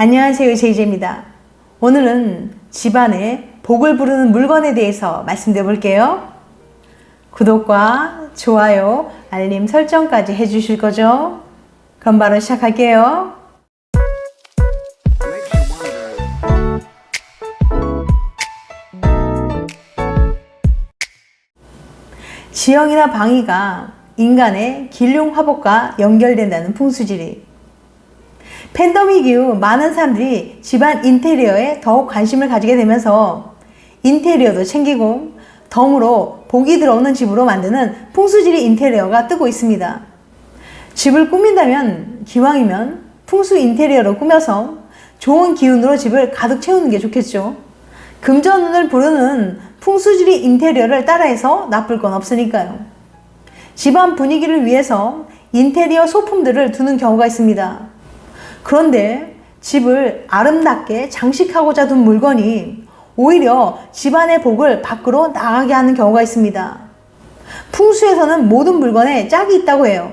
안녕하세요, 제이제입니다. 오늘은 집안에 복을 부르는 물건에 대해서 말씀드려 볼게요. 구독과 좋아요, 알림 설정까지 해주실 거죠? 그럼 바로 시작할게요. 지형이나 방위가 인간의 길흉 화복과 연결된다는 풍수지리. 팬데믹 이후 많은 사람들이 집안 인테리어에 더욱 관심을 가지게 되면서 인테리어도 챙기고 덤으로 복이 들어오는 집으로 만드는 풍수지리 인테리어가 뜨고 있습니다. 집을 꾸민다면 기왕이면 풍수 인테리어로 꾸며서 좋은 기운으로 집을 가득 채우는 게 좋겠죠. 금전운을 부르는 풍수지리 인테리어를 따라해서 나쁠 건 없으니까요. 집안 분위기를 위해서 인테리어 소품들을 두는 경우가 있습니다. 그런데 집을 아름답게 장식하고자 둔 물건이 오히려 집안의 복을 밖으로 나가게 하는 경우가 있습니다. 풍수에서는 모든 물건에 짝이 있다고 해요.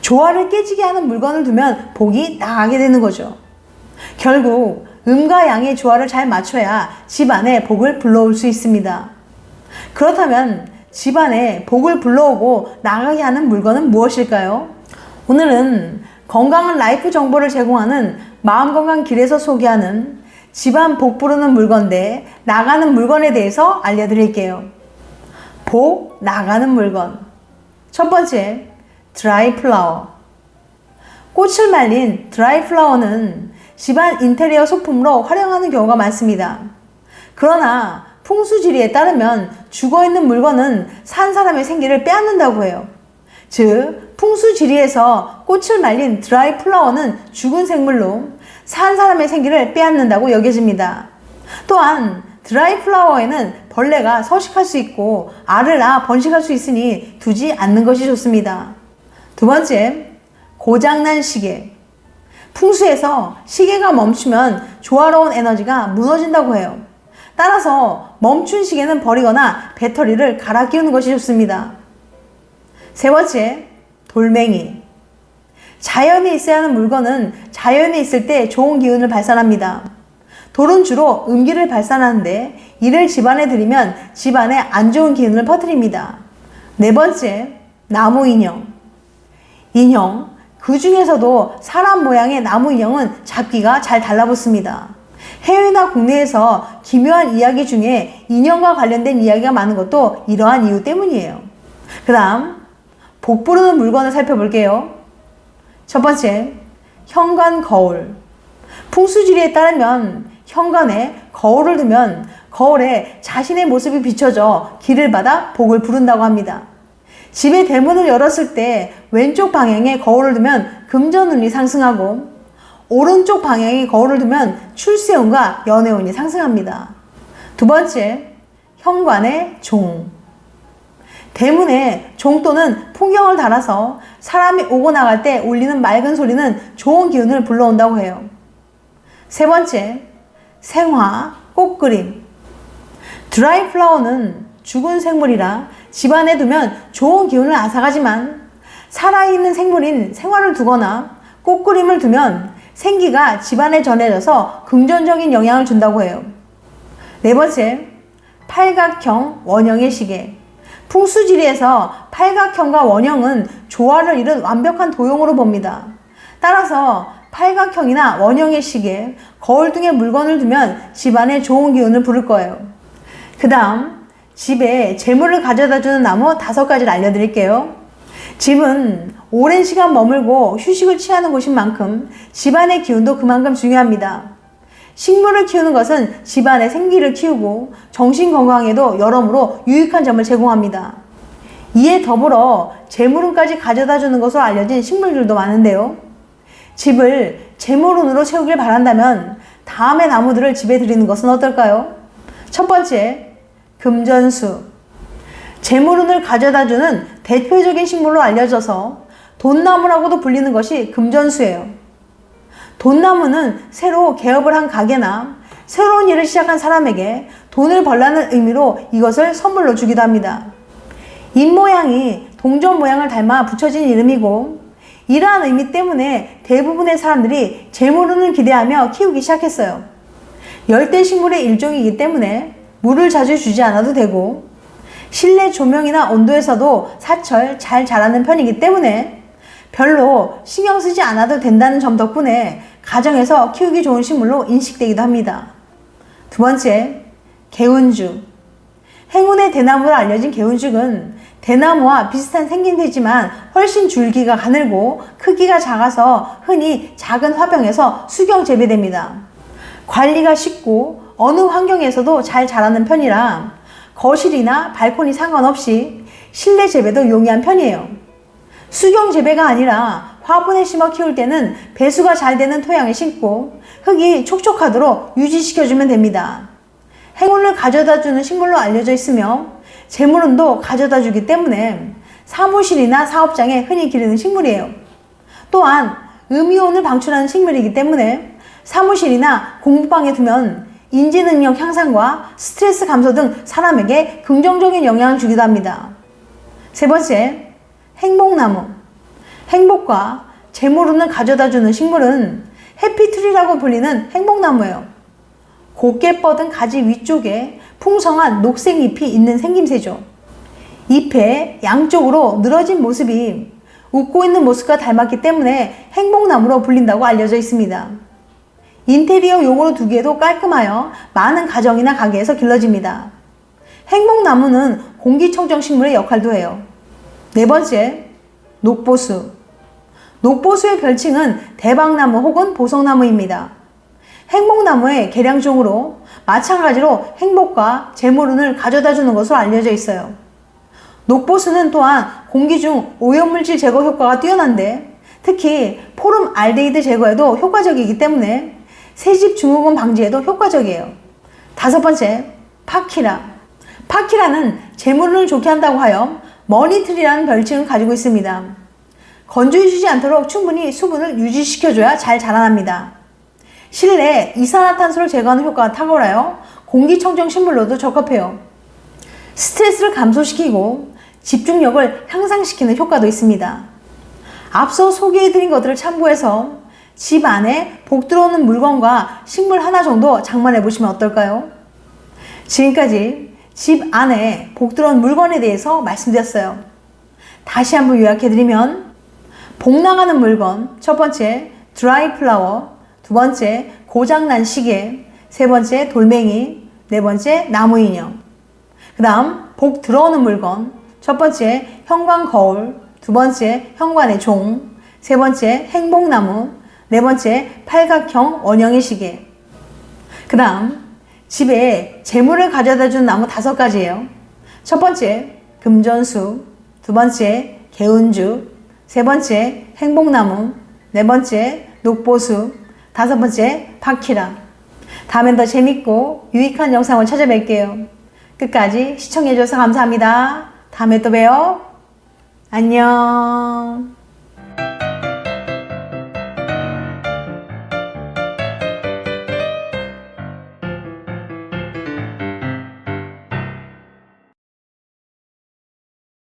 조화를 깨지게 하는 물건을 두면 복이 나가게 되는 거죠. 결국 음과 양의 조화를 잘 맞춰야 집안에 복을 불러올 수 있습니다. 그렇다면 집안에 복을 불러오고 나가게 하는 물건은 무엇일까요? 오늘은 건강한 라이프 정보를 제공하는 마음건강 길에서 소개하는 집안 복 부르는 물건 대 나가는 물건에 대해서 알려드릴게요. 복 나가는 물건. 첫 번째, 드라이 플라워. 꽃을 말린 드라이 플라워는 집안 인테리어 소품으로 활용하는 경우가 많습니다. 그러나 풍수지리에 따르면 죽어있는 물건은 산 사람의 생기를 빼앗는다고 해요. 즉, 풍수지리에서 꽃을 말린 드라이 플라워는 죽은 생물로 산 사람의 생기를 빼앗는다고 여겨집니다. 또한 드라이 플라워에는 벌레가 서식할 수 있고 알을 낳아 번식할 수 있으니 두지 않는 것이 좋습니다. 두 번째, 고장난 시계. 풍수에서 시계가 멈추면 조화로운 에너지가 무너진다고 해요. 따라서 멈춘 시계는 버리거나 배터리를 갈아 끼우는 것이 좋습니다. 세 번째, 돌멩이. 자연에 있어야 하는 물건은 자연에 있을 때 좋은 기운을 발산합니다. 돌은 주로 음기를 발산하는데 이를 집안에 들이면 집안에 안 좋은 기운을 퍼뜨립니다. 네 번째, 나무 인형. 인형, 그 중에서도 사람 모양의 나무 인형은 잡기가 잘 달라붙습니다. 해외나 국내에서 기묘한 이야기 중에 인형과 관련된 이야기가 많은 것도 이러한 이유 때문이에요. 그 다음, 복 부르는 물건을 살펴볼게요. 첫 번째, 현관 거울. 풍수지리에 따르면 현관에 거울을 두면 거울에 자신의 모습이 비춰져 길을 받아 복을 부른다고 합니다. 집의 대문을 열었을 때 왼쪽 방향에 거울을 두면 금전운이 상승하고 오른쪽 방향에 거울을 두면 출세운과 연애운이 상승합니다. 두 번째, 현관의 종. 대문에 종 또는 풍경을 달아서 사람이 오고 나갈 때 울리는 맑은 소리는 좋은 기운을 불러온다고 해요. 세 번째, 생화, 꽃그림. 드라이 플라워는 죽은 생물이라 집안에 두면 좋은 기운을 앗아가지만 살아있는 생물인 생화를 두거나 꽃그림을 두면 생기가 집안에 전해져서 긍정적인 영향을 준다고 해요. 네 번째, 팔각형 원형의 시계. 풍수지리에서 팔각형과 원형은 조화를 이룬 완벽한 도형으로 봅니다. 따라서 팔각형이나 원형의 시계, 거울 등의 물건을 두면 집안에 좋은 기운을 부를 거예요. 그 다음, 집에 재물을 가져다주는 나무 5가지를 알려드릴게요. 집은 오랜 시간 머물고 휴식을 취하는 곳인 만큼 집안의 기운도 그만큼 중요합니다. 식물을 키우는 것은 집안의 생기를 키우고 정신 건강에도 여러모로 유익한 점을 제공합니다. 이에 더불어 재물운까지 가져다 주는 것으로 알려진 식물들도 많은데요. 집을 재물운으로 채우길 바란다면 다음의 나무들을 집에 들이는 것은 어떨까요? 첫 번째, 금전수. 재물운을 가져다 주는 대표적인 식물로 알려져서 돈나무라고도 불리는 것이 금전수예요. 돈나무는 새로 개업을 한 가게나 새로운 일을 시작한 사람에게 돈을 벌라는 의미로 이것을 선물로 주기도 합니다. 잎 모양이 동전 모양을 닮아 붙여진 이름이고 이러한 의미 때문에 대부분의 사람들이 재물운을 기대하며 키우기 시작했어요. 열대식물의 일종이기 때문에 물을 자주 주지 않아도 되고, 실내 조명이나 온도에서도 사철 잘 자라는 편이기 때문에 별로 신경 쓰지 않아도 된다는 점 덕분에 가정에서 키우기 좋은 식물로 인식되기도 합니다. 두 번째, 개운죽. 행운의 대나무로 알려진 개운죽은 대나무와 비슷한 생김새지만 훨씬 줄기가 가늘고 크기가 작아서 흔히 작은 화병에서 수경 재배됩니다. 관리가 쉽고 어느 환경에서도 잘 자라는 편이라 거실이나 발코니 상관없이 실내 재배도 용이한 편이에요. 수경 재배가 아니라 화분에 심어 키울 때는 배수가 잘 되는 토양에 심고 흙이 촉촉하도록 유지시켜주면 됩니다. 행운을 가져다주는 식물로 알려져 있으며 재물운도 가져다주기 때문에 사무실이나 사업장에 흔히 기르는 식물이에요. 또한 음이온을 방출하는 식물이기 때문에 사무실이나 공부방에 두면 인지능력 향상과 스트레스 감소 등 사람에게 긍정적인 영향을 주기도 합니다. 세 번째, 행복나무. 행복과 재물운을 가져다주는 식물은 해피트리라고 불리는 행복나무예요. 곱게 뻗은 가지 위쪽에 풍성한 녹색 잎이 있는 생김새죠. 잎의 양쪽으로 늘어진 모습이 웃고 있는 모습과 닮았기 때문에 행복나무로 불린다고 알려져 있습니다. 인테리어 용으로 두기에도 깔끔하여 많은 가정이나 가게에서 길러집니다. 행복나무는 공기청정 식물의 역할도 해요. 네 번째, 녹보수. 녹보수의 별칭은 대박나무 혹은 보석나무입니다. 행복나무의 계량종으로 마찬가지로 행복과 재물운을 가져다주는 것으로 알려져 있어요. 녹보수는 또한 공기 중 오염물질 제거 효과가 뛰어난데 특히 포름 알데히드 제거에도 효과적이기 때문에 새집 증후군 방지에도 효과적이에요. 다섯 번째, 파키라. 파키라는 재물운을 좋게 한다고 하여 머니트리라는 별칭을 가지고 있습니다. 건조해지지 않도록 충분히 수분을 유지시켜줘야 잘 자라납니다. 실내 이산화탄소를 제거하는 효과가 탁월하여 공기청정 식물로도 적합해요. 스트레스를 감소시키고 집중력을 향상시키는 효과도 있습니다. 앞서 소개해드린 것들을 참고해서 집 안에 복 들어오는 물건과 식물 하나 정도 장만해 보시면 어떨까요? 지금까지 집 안에 복 들어온 물건에 대해서 말씀드렸어요. 다시 한번 요약해드리면 복 나가는 물건, 첫 번째 드라이 플라워, 두 번째 고장난 시계, 세 번째 돌멩이, 네 번째 나무 인형. 그 다음 복 들어오는 물건, 첫 번째 현관 거울, 두 번째 현관의 종, 세 번째 행복나무, 네 번째 팔각형 원형의 시계. 그 다음 집에 재물을 가져다 준 나무 5가지예요. 첫 번째 금전수, 두 번째 개운죽, 세 번째 행복나무, 네 번째 녹보수, 다섯 번째 파키라. 다음엔 더 재밌고 유익한 영상을 찾아뵐게요. 끝까지 시청해주셔서 감사합니다. 다음에 또 봬요. 안녕.